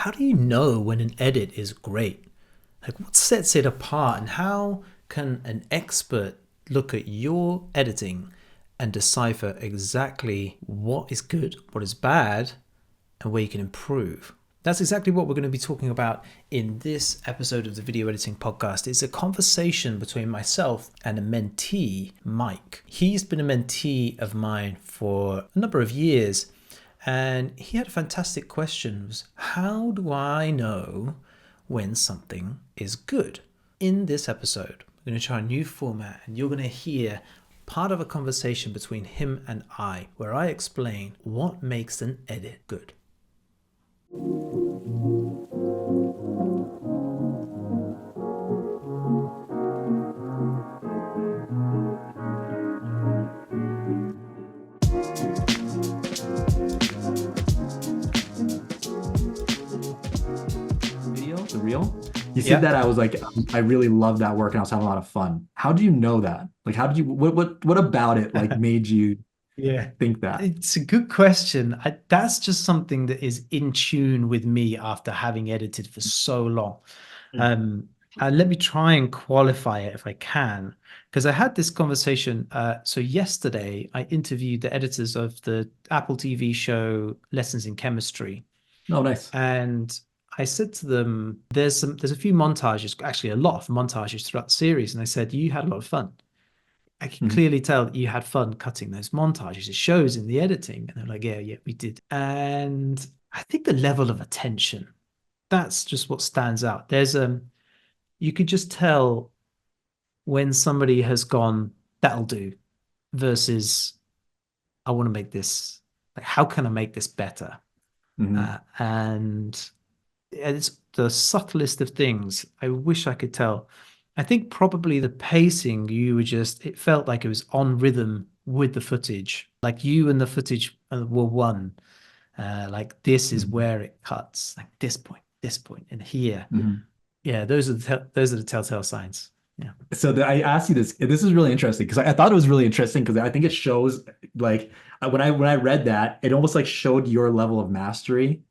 how do you know when an edit is great? Like, what sets it apart, and how can an expert look at your editing and decipher exactly what is good, what is bad, and where you can improve? That's exactly what we're going to be talking about in this episode of the Video Editing Podcast. It's a conversation between myself and a mentee, Mike. He's been a mentee of mine for a number of years, and he had a fantastic question. It was, how do I know when something is good? In this episode, we're going to try a new format, and you're going to hear part of a conversation between him and I, where I explain what makes an edit good. The reel. You said that I was like, I really love that work and I was having a lot of fun. How do you know that? Like, how did you, what about it like made you think that? It's a good question. That's just something that is in tune with me after having edited for so long. And let me try and qualify it if I can, because I had this conversation. So yesterday, I interviewed the editors of the Apple TV show Lessons in Chemistry, Oh, nice. and I said to them, there's a few montages, actually a lot of montages throughout the series, and I said, you had a lot of fun. I can clearly tell that you had fun cutting those montages. It shows in the editing. And they're like, yeah, we did. And I think the level of attention, that's just what stands out. You could just tell when somebody has gone, that'll do, versus I want to make this, like, how can I make this better? And it's the subtlest of things. I wish I could tell. I think probably the pacing, it felt like it was on rhythm with the footage. Like you and the footage were one. Like this is where it cuts, like this point, and here. Yeah, those are the telltale signs. Yeah. So I asked you this. This is really interesting because I thought it was really interesting because I think it shows like when I read that, it almost like showed your level of mastery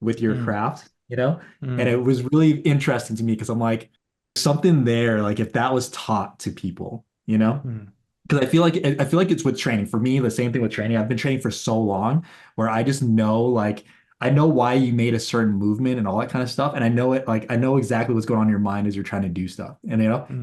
with your craft, you know? And it was really interesting to me because I'm like, something there, like if that was taught to people, you know? Because I feel like it's with training. For me, the same thing with training. I've been training for so long where I just know like I know why you made a certain movement and all that kind of stuff. And I know it like I know exactly what's going on in your mind as you're trying to do stuff. And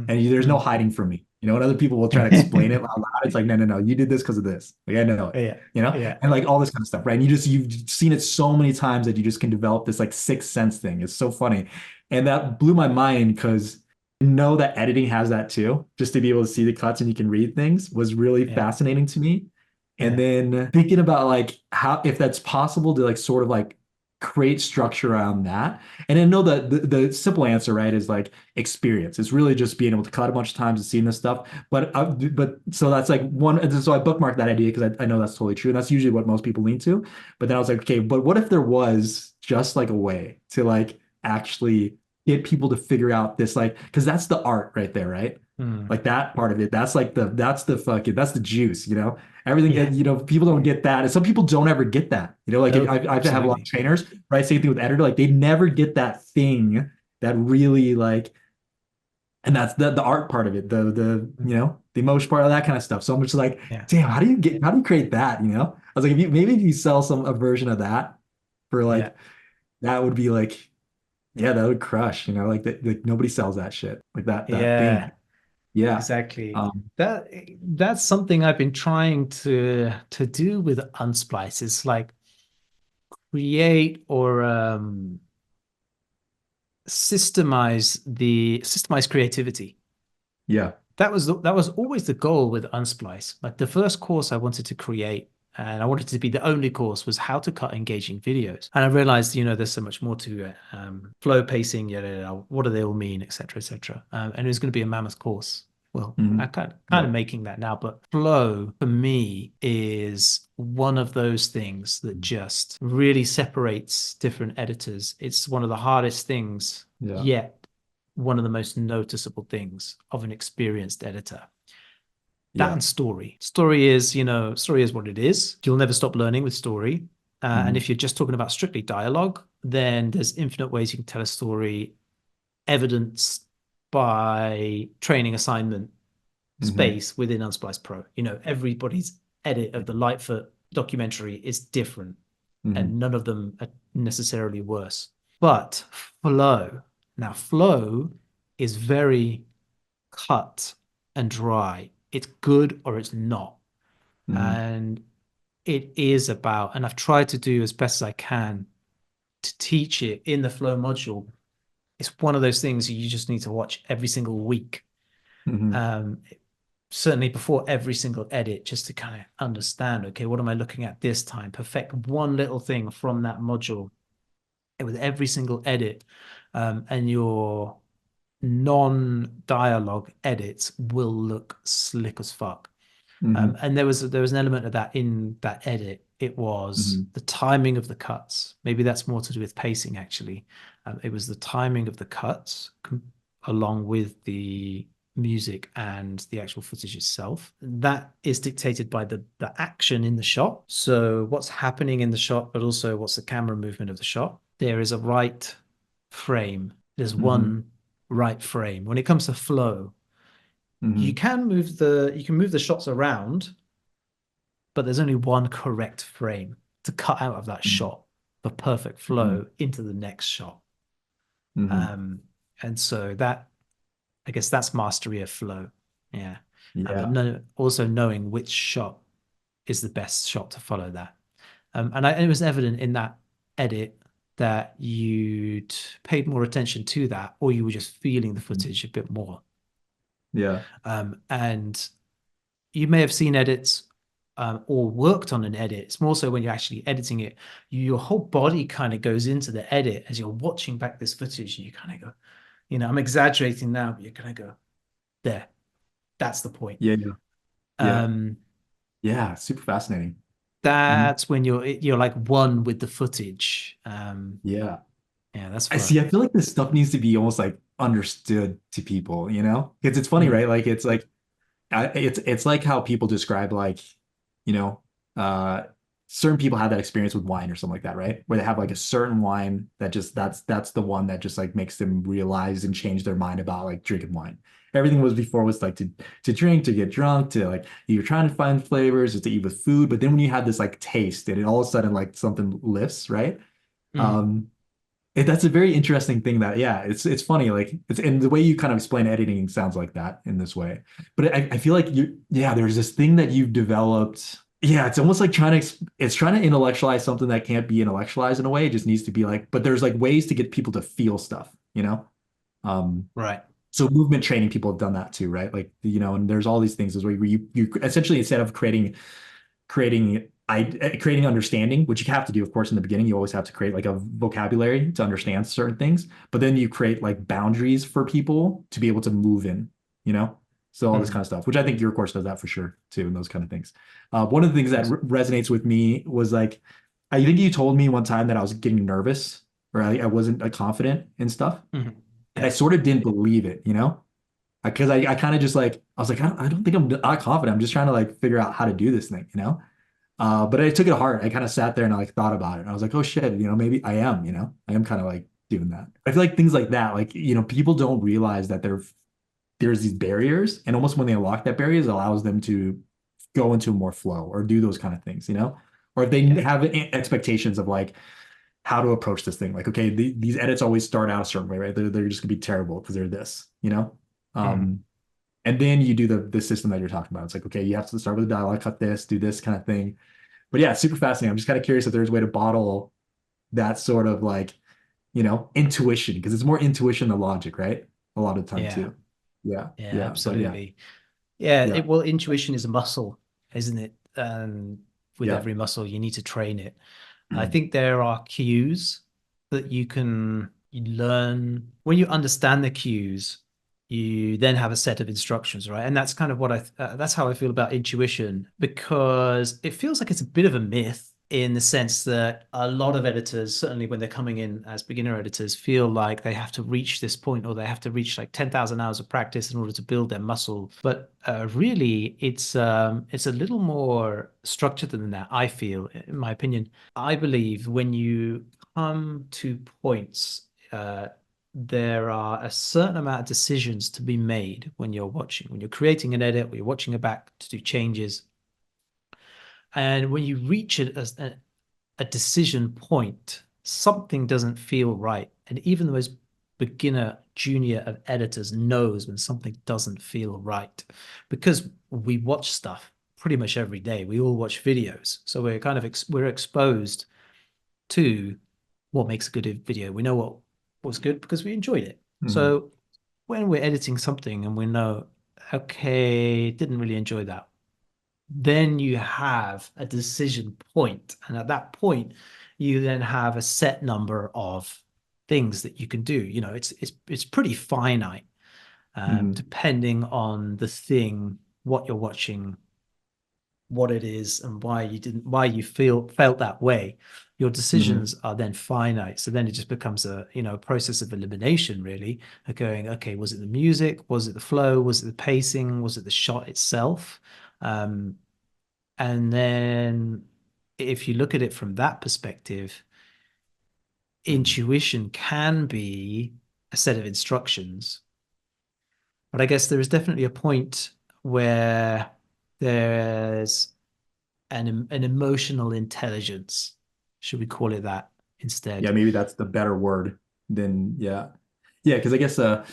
there's no hiding from me. You know, and other people will try to explain it out loud. It's like, no, you did this because of this. Like I know it. Yeah. You know, Yeah. and like all this kind of stuff, right? And you've seen it so many times that you just can develop this like sixth sense thing. It's so funny. And that blew my mind because know that editing has that too. Just to be able to see the cuts and you can read things was really fascinating to me. And then thinking about like how if that's possible to like sort of like create structure around that. And I know that the simple answer, right, is like experience. It's really just being able to cut a bunch of times and seeing this stuff. But so that's like one. And so I bookmarked that idea because I know that's totally true. And that's usually what most people lean to. But then I was like, okay, but what if there was just like a way to like actually get people to figure out this like because that's the art right there, right? Like that part of it. That's like that's the juice, you know? Everything, you know, people don't get that. And some people don't ever get that. You know, like Nope, I've had a lot of trainers, right? Same thing with editor, like they never get that thing that really like, and that's the art part of it, the you know, the emotion part of that kind of stuff. So I'm just like, damn, how do you create that? You know? I was like, if you sell a version of that for like that would be like, yeah, that would crush, you know, like nobody sells that shit, like that thing. Yeah. Exactly. Um, That's something I've been trying to do with Unsplice. It's like create or systemize creativity. yeah. That was always the goal with Unsplice. Like the first course I wanted to create, and I wanted to be the only course, was how to cut engaging videos. And I realized, there's so much more to it. Flow pacing, what do they all mean, et cetera, et cetera. And it was going to be a mammoth course. Well, I'm kind of making that now, but flow for me is one of those things that just really separates different editors. It's one of the hardest things, yet one of the most noticeable things of an experienced editor. That and story. Story is what it is. You'll never stop learning with story. And if you're just talking about strictly dialogue, then there's infinite ways you can tell a story, evidenced by training assignment Hmm. space within Unsplice Pro. You know, everybody's edit of the Lightfoot documentary is different, Hmm. and none of them are necessarily worse. But flow, now flow is very cut and dry. It's good or it's not. Hmm. And it is about, and I've tried to do as best as I can to teach it in the flow module. It's one of those things you just need to watch every single week. Hmm. Um, Certainly before every single edit, just to kind of understand, okay, what am I looking at this time? Perfect one little thing from that module with every single edit. And your non-dialogue edits will look slick as fuck. Hmm. And there was an element of that in that edit. It was Hmm. the timing of the cuts. Maybe that's more to do with pacing, actually. It was the timing of the cuts along with the music and the actual footage itself. That is dictated by the action in the shot. So what's happening in the shot, but also what's the camera movement of the shot. There is a right frame. There's Hmm. one right frame. When it comes to flow, you Hmm. can move the shots around, but there's only one correct frame to cut out of that shot for perfect Hmm. flow into the next shot. Hmm. Um, and so that, I guess that's mastery of flow. Yeah. But Yeah. no, also knowing which shot is the best shot to follow that. And it was evident in that edit that you'd paid more attention to that, or you were just feeling the Mhm. footage a bit more. Yeah. And you may have seen edits or worked on an edit. It's more so when you're actually editing it, your whole body kind of goes into the edit as you're watching back this footage. And you kind of go, I'm exaggerating now, but you're kind of go, there, that's the point. Yeah. Yeah. Yeah. Um, Yeah. Super fascinating. Hmm. that's when you're like one with the footage. Yeah. Yeah, that's I fun. see. I feel like this stuff needs to be almost like understood to people, you know? Because it's funny, Mm, right? Like it's like it's like how people describe like, you know, uh certain people have that experience with wine or something like that, right? Where they have like a certain wine that just that's the one that just like makes them realize and change their mind about like drinking wine. Everything was before was like to drink, to get drunk, to like you're trying to find flavors, or to eat with food. But then when you have this like taste and it all of a sudden like something lifts, right? mm, Um, that's a very interesting thing that, yeah, it's funny. Like it's and the way you kind of explain editing sounds like that in this way. But I feel like yeah, there's this thing that you've developed. Yeah, it's almost like it's trying to intellectualize something that can't be intellectualized in a way. It just needs to be like, but there's like ways to get people to feel stuff, you know? Um, right. so movement training people have done that too, right? Like, and there's all these things is where you essentially instead of creating understanding, which you have to do, of course, in the beginning. You always have to create like a vocabulary to understand certain things, but then you create like boundaries for people to be able to move in, you know? So all this kind Mm, of stuff, which I think your course does that for sure too, and those kind of things. One of the things that awesome. resonates with me was like, I think you told me one time that I was getting nervous or I wasn't confident and stuff. Mhm. And I Yeah. sort of didn't believe it, you know? Because I kind of just like, I was like, I don't think I'm not confident. I'm just trying to like figure out how to do this thing, you know? But I took it hard. I kind of sat there and I like thought about it. And I was like, oh shit, maybe I am, I am kind of like doing that. I feel like things like that, like, people don't realize that there's these barriers. And almost when they unlock that barriers, it allows them to go into more flow or do those kind of things, Or if they Yeah. have expectations of like how to approach this thing, like, okay, these edits always start out a certain way, right? They're just gonna be terrible because they're this. Mm, Um, and then you do the system that you're talking about. It's like, okay, you have to start with a dialogue, cut this, do this kind of thing, but yeah, it's super fascinating. I'm just kind of curious if there's a way to bottle that sort of like, intuition, because it's more intuition than logic, right? A lot of the time yeah. too. Yeah, Yeah, yeah, but yeah, absolutely. Yeah, yeah, well, intuition is a muscle, isn't it? With yeah. every muscle, you need to train it. I think there are cues that you learn when you understand the cues. You then have a set of instructions, right? And that's kind of that's how I feel about intuition, because it feels like it's a bit of a myth in the sense that a lot of editors, certainly when they're coming in as beginner editors, feel like they have to reach this point or they have to reach like 10,000 hours of practice in order to build their muscle. But really, it's a little more structured than that, I feel, in my opinion. I believe when you come to points, there are a certain amount of decisions to be made when you're watching, when you're creating an edit, or you're watching it back to do changes. And when you reach a decision point, something doesn't feel right. And even the most beginner, junior of editors knows when something doesn't feel right because we watch stuff pretty much every day. We all watch videos. So we're kind of we're exposed to what makes a good video. We know what was good because we enjoyed it. Mhm. So when we're editing something and we know, okay, didn't really enjoy that, then you have a decision point, and at that point, you then have a set number of things that you can do. You know, it's pretty finite, Mhm. depending on the thing, what you're watching, what it is, and why you felt that way. Your Mhm. decisions are then finite, so then it just becomes a process of elimination, really, of going, okay, was it the music, was it the flow, was it the pacing, was it the shot itself? um, and then if you look at it from that perspective, Mhm. intuition can be a set of instructions. But I guess there is definitely a point where there's an emotional intelligence. Should we call it that Yeah, instead? maybe that's the better word than yeah. Yeah, because I guess so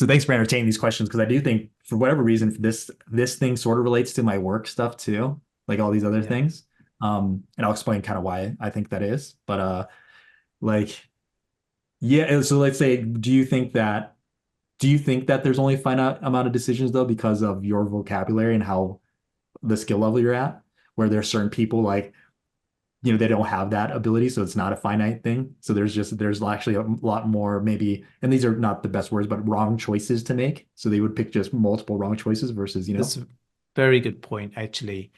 thanks for entertaining these questions because I do think for whatever reason this thing sort of relates to my work stuff too, like all these other Yeah. things. And I'll explain kind of why I think that is. But like yeah, so let's say do you think that there's only a finite amount of decisions though because of your vocabulary and how the skill level you're at, where there's certain people like they don't have that ability, so it's not a finite thing. So there's actually a lot more maybe, and these are not the best words, but wrong choices to make. So they would pick just multiple wrong choices versus That's a very good point, actually.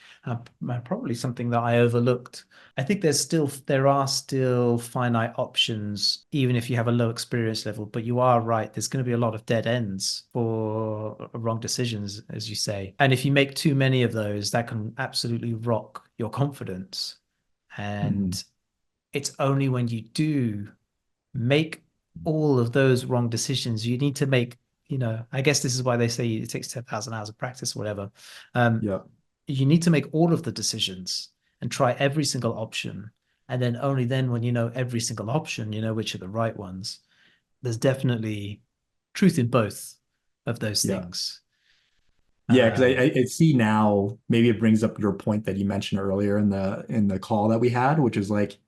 Probably something that I overlooked. I think there are still finite options, even if you have a low experience level. But you are right. There's going to be a lot of dead ends for wrong decisions, as you say. And if you make too many of those, that can absolutely rock your confidence. Mhm. And it's only when you do make all of those wrong decisions. You need to make, I guess this is why they say it takes 10,000 hours of practice or whatever. Um, Yep. you need to make all of the decisions and try every single option. And then only then, when you know every single option, you know which are the right ones. There's definitely truth in both of those Yeah. things. Yeah, because Um, I see now maybe it brings up your point that you mentioned earlier in the call that we had, which is like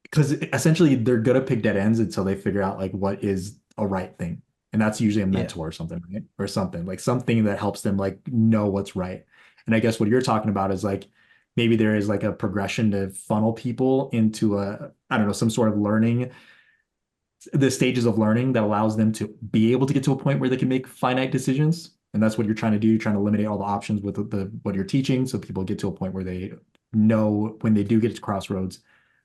because essentially they're gonna pick dead ends until they figure out like what is a right thing. And that's usually a yeah. mentor or something, right? Or something like something that helps them like know what's right. And I guess what you're talking about is like maybe there is like a progression to funnel people into I don't know, some sort of learning, the stages of learning that allows them to be able to get to a point where they can make finite decisions. And that's what you're trying to do. You're trying to eliminate all the options with the what you're teaching so people get to a point where they know when they do get to crossroads,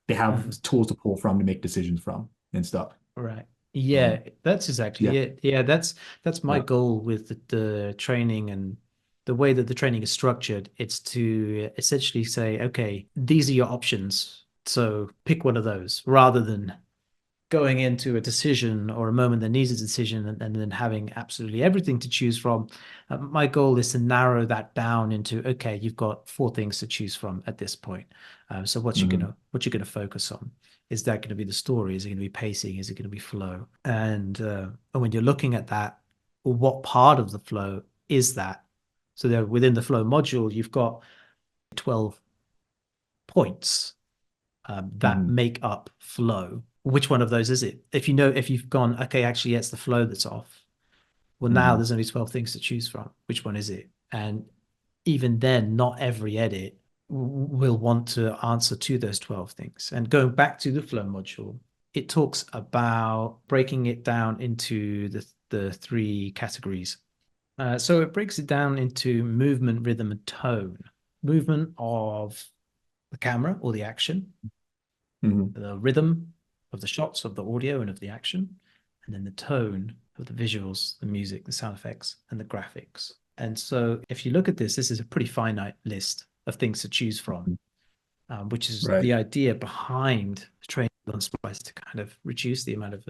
they have Mhm. tools to pull from to make decisions from and stuff. Right. Yeah, Um, that's exactly yeah, it. Yeah, that's my yeah, goal with the training and the way that the training is structured. It's to essentially say, okay, these are your options. So pick one of those rather than going into a decision or a moment that needs a decision and then having absolutely everything to choose from. My goal is to narrow that down into, okay, you've got four things to choose from at this point. So mhm, what you're gonna focus on? Is that going to be the story? Is it going to be pacing? Is it going to be flow? And when you're looking at that, what part of the flow is that? So there within the flow module, you've got 12 points that mhm, make up flow. Which one of those is it? If you've gone, okay, actually, yeah, it's the flow that's off. Well, now mhm, there's only 12 things to choose from. Which one is it? And even then, not every edit will want to answer to those 12 things. And going back to the flow module, it talks about breaking it down into the three categories. So it breaks it down into movement, rhythm, and tone. Movement of the camera or the action, mhm, the rhythm of the shots, of the audio and of the action, and then the tone of the visuals, the music, the sound effects, and the graphics. And so if you look at this is a pretty finite list of things to choose from. which is Right. the idea behind training on Splice to kind of reduce the amount of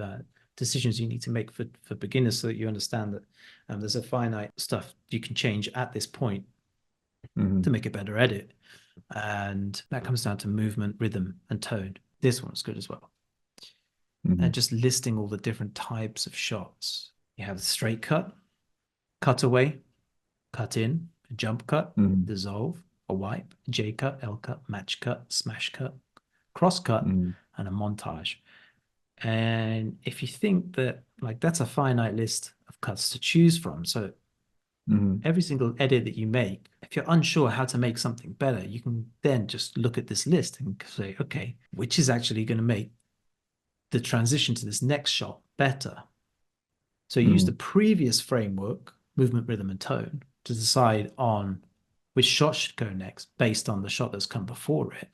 decisions you need to make for beginners so that you understand that there's a finite stuff you can change at this point to Hmm. make a better edit. And that comes down to movement, rhythm, and tone. This one's good as well. Hmm. And just listing all the different types of shots. You have the straight cut, cutaway, cut in, a jump cut, Hmm. dissolve, a wipe, J cut, L cut, match cut, smash cut, cross cut, Hmm. and a montage. And if you think that like that's a finite list of cuts to choose from, so Hmm. every single edit that you make, if you're unsure how to make something better, you can then just look at this list and say, okay, which is actually going to make the transition to this next shot better. So you use the Hmm. previous framework, movement, rhythm, and tone, to decide on which shot should go next based on the shot that's come before it.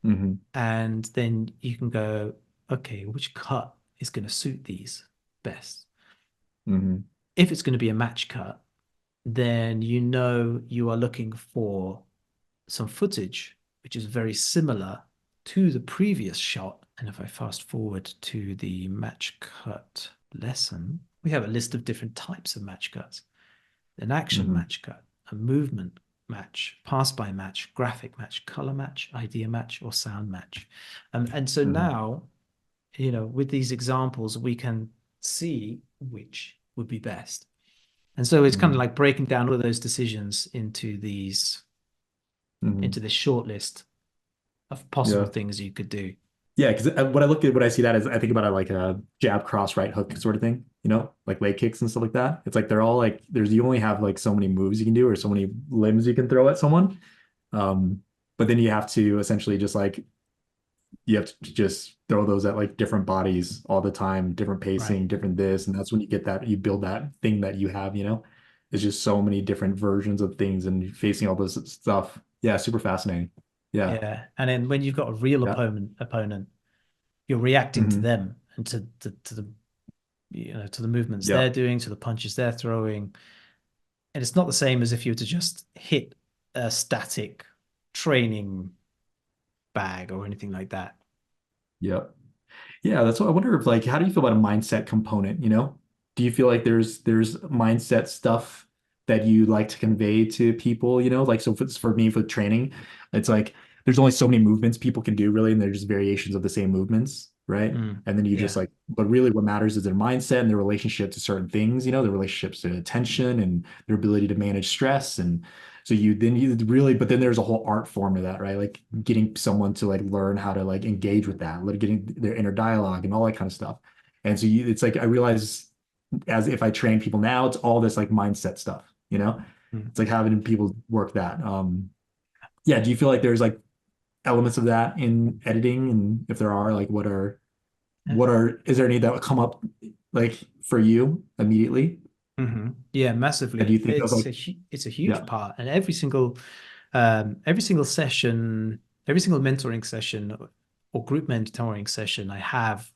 Hmm. And then you can go, okay, which cut is going to suit these best? Hmm. If it's going to be a match cut, then you know you are looking for some footage which is very similar to the previous shot. And if I fast forward to the match cut lesson, we have a list of different types of match cuts: an action Hmm. match cut, a movement match, pass by match, graphic match, color match, idea match, or sound match. And so Hmm. now, with these examples, we can see which would be best. And so it's kind of Hmm. like breaking down all of those decisions Hmm. into this short list of possible Yeah. things you could do. Yeah, because when I see that is I think about it like a jab, cross, right hook sort of thing, like leg kicks and stuff like that. It's like they're all like you only have like so many moves you can do or so many limbs you can throw at someone. Um, but then you have to essentially just like you have to just throw those at like different bodies all the time, different Right. pacing, different this, and that's when you build that thing that you have. It's just so many different versions of things and facing all this stuff. Yeah, super fascinating. Yeah. Yeah. And then when you've got a real Yeah. opponent, you're reacting to Hmm. them and to the movements Yeah. they're doing, to the punches they're throwing. And it's not the same as if you were to just hit a static training bag or anything like that. Yeah. Yeah, that's what I wonder if like how do you feel about a mindset component, you know? Do you feel like there's mindset stuff that you like to convey to people, Like so for me for training, it's like there's only so many movements people can do really, and they're just variations of the same movements, right? Mm, And then you just yeah. like, but really what matters is their mindset and their relationship to certain things, their relationships to attention and their ability to manage stress. And so you really, but then there's a whole art form to that, right? Like getting someone to like learn how to like engage with that, like getting their inner dialogue and all that kind of stuff. And so it's like I realize as if I train people now, it's all this like mindset stuff. Mm. It's like having people work that. Yeah, do you feel like there's like elements of that in editing? And if there are, like is there any that would come up like for you immediately? Yeah, And do massively. you think of like, It's a huge yeah. part, and every single session, every single mentoring session or group mentoring session I have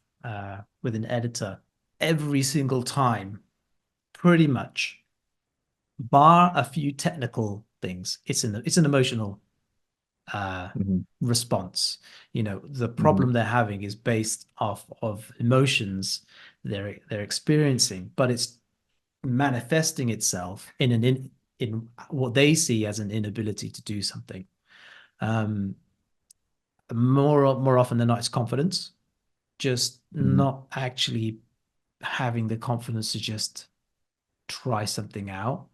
with an editor, every single time, pretty much, bar a few technical things, it's an emotional uh, Hmm. response. The Hmm. problem they're having is based off of emotions they're experiencing, but it's manifesting itself in what they see as an inability to do something. Um, more often than not, it's confidence, just Hmm. not actually having the confidence to just try something out.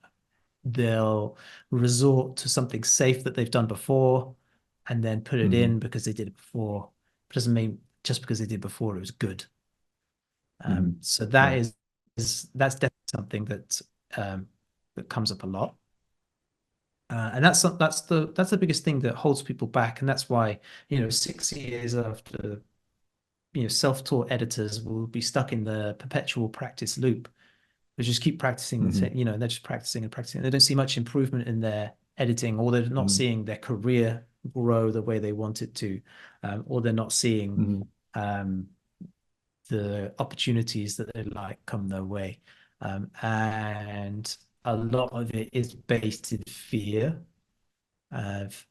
They'll resort to something safe that they've done before and then put it Hmm. in because they did it before. It doesn't mean just because they did before it was good. Hmm. So Right. that's definitely something that comes up a lot. And that's the biggest thing that holds people back, and that's why 6 years after self-taught editors will be stuck in the perpetual practice loop. They just keep practicing Hmm. and they're just practicing and practicing. They don't see much improvement in their editing, or they're not Hmm. seeing their career grow the way they want it to, or they're not seeing Hmm. um, the opportunities that they like come their way. And a lot of it is based in fear of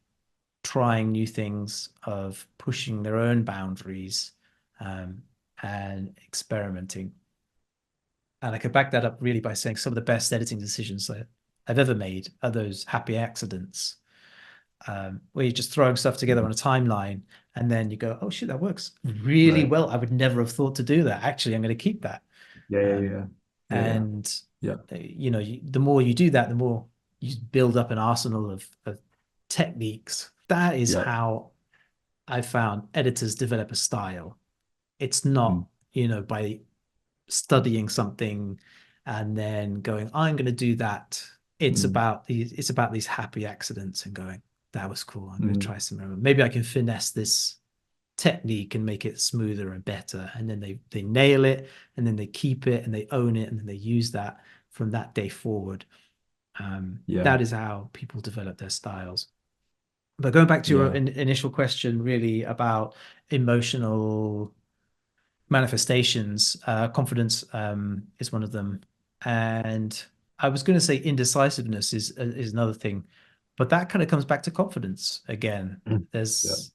trying new things, of pushing their own boundaries, um, and experimenting. And I could back that up really by saying some of the best editing decisions that I've ever made are those happy accidents, where you're just throwing stuff together on a timeline and then you go, oh shit, that works really Right. well. I would never have thought to do that. Actually, I'm going to keep that. Yeah, yeah, Um, yeah. Yeah, yeah. and Yeah. the more you do that, the more you build up an arsenal of techniques. That is Yeah. how I found editors develop a style. It's Mm, not, by studying something and then going, I'm going to do that. mm, It's about these happy accidents and going, that was cool. I'm going to mm, try some more. Maybe I can finesse this technique and make it smoother and better. And then they nail it, and then they keep it and they own it, and then they use that from that day forward. yeah. That is how people develop their styles. But going back to your Yeah. initial question, really about emotional manifestations, confidence is one of them, and I was going to say indecisiveness is another thing, but that kind of comes back to confidence again. Mm. Yeah. There's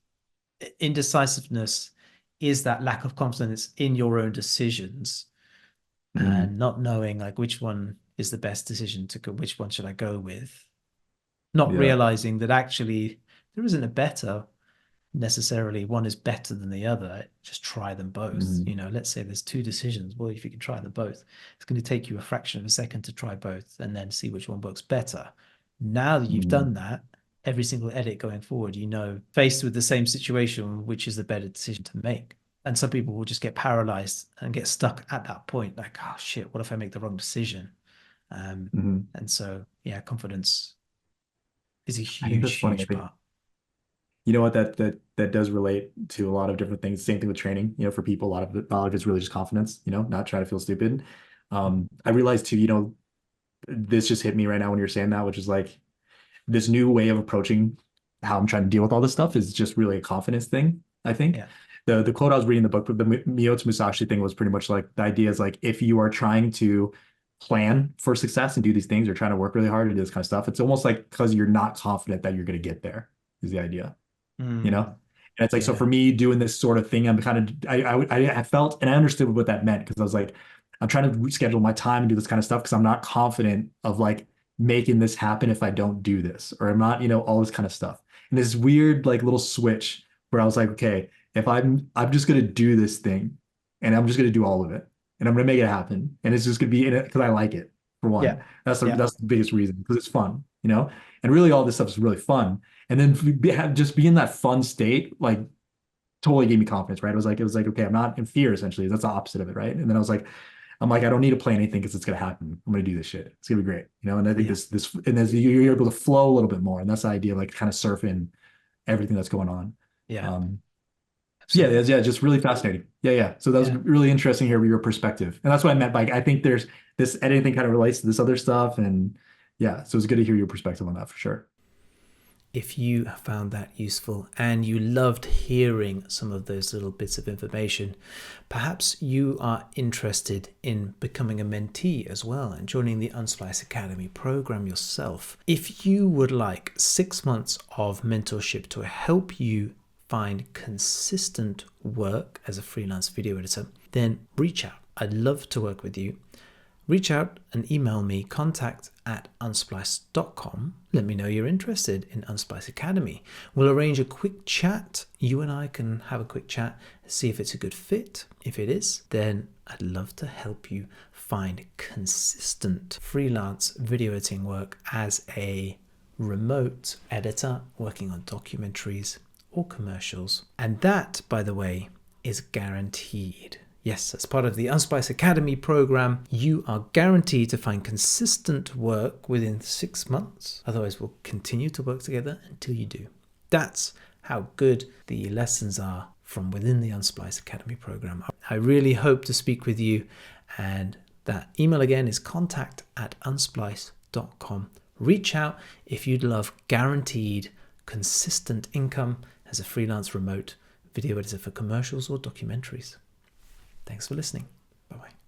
indecisiveness is that lack of confidence in your own decisions Mm, and not knowing like which one is the best decision to go, which one should I go with, not yeah. realizing that actually there isn't a better necessarily one is better than the other. Just try them both. Mm, Let's say there's two decisions. Well, if you can try them both, it's going to take you a fraction of a second to try both and then see which one works better. Now that you've mm, done that, every single edit going forward, faced with the same situation, which is the better decision to make. And some people will just get paralyzed and get stuck at that point, like, oh shit, what if I make the wrong decision? mm. And so, yeah, confidence is a I think huge, that's funny. I huge think part. you know what that does relate to a lot of different things. Same thing with training. For people, a lot of it's really just confidence. Not trying to feel stupid. I realized too. This just hit me right now when you're saying that, which is like this new way of approaching how I'm trying to deal with all this stuff is just really a confidence thing. I think Yeah. the quote I was reading in the book, the Miyoto Musashi thing was pretty much like the idea is like if you are trying to plan for success and do these things or trying to work really hard and do this kind of stuff, it's almost like because you're not confident that you're going to get there is the idea, you know? Mm, And it's like, so for yeah. me doing this sort of thing, I'm kind of, I felt, and I understood what that meant because I was like, I'm trying to reschedule my time and do this kind of stuff because I'm not confident of like making this happen if I don't do this, or I'm not, all this kind of stuff. And this weird, like little switch where I was like, okay, if I'm just going to do this thing and I'm just going to do all of it and I'm going to make it happen. And it's just going to be in it because I like it for Yeah. one. That's Yeah. that's the biggest reason because it's fun. And really all this stuff is really fun. And then just be in that fun state, like totally gave me confidence, right? It was like, okay, I'm not in fear essentially. That's the opposite of it, right? And then I'm like, I don't need to plan anything because it's gonna happen. I'm gonna do this shit. It's gonna be great. And I think Yeah. this and as you're able to flow a little bit more, and that's the idea of like kind of surfing everything that's going on. Yeah. Um, so yeah, Absolutely. yeah, just really fascinating. Yeah, yeah. So that was Yeah. really interesting to hear your perspective, and that's what I meant by I think there's this editing kind of relates to this other stuff, and yeah, so it's good to hear your perspective on that for sure. If you found that useful and you loved hearing some of those little bits of information, perhaps you are interested in becoming a mentee as well and joining the Unsplice Academy program yourself. If you would like 6 months of mentorship to help you find consistent work as a freelance video editor, then reach out. I'd love to work with you. Reach out and email me, contact@unsplice.com. Let me know you're interested in Unsplice Academy. We'll arrange a quick chat. You and I can have a quick chat, see if it's a good fit. If it is, then I'd love to help you find consistent freelance video editing work as a remote editor working on documentaries or commercials. And that, by the way, is guaranteed. Yes, as part of the Unsplice Academy program, you are guaranteed to find consistent work within 6 months. Otherwise, we'll continue to work together until you do. That's how good the lessons are from within the Unsplice Academy program. I really hope to speak with you, and that email again is contact@unsplice.com. Reach out if you'd love guaranteed, consistent income as a freelance remote video editor for commercials or documentaries. Thanks for listening. Bye-bye.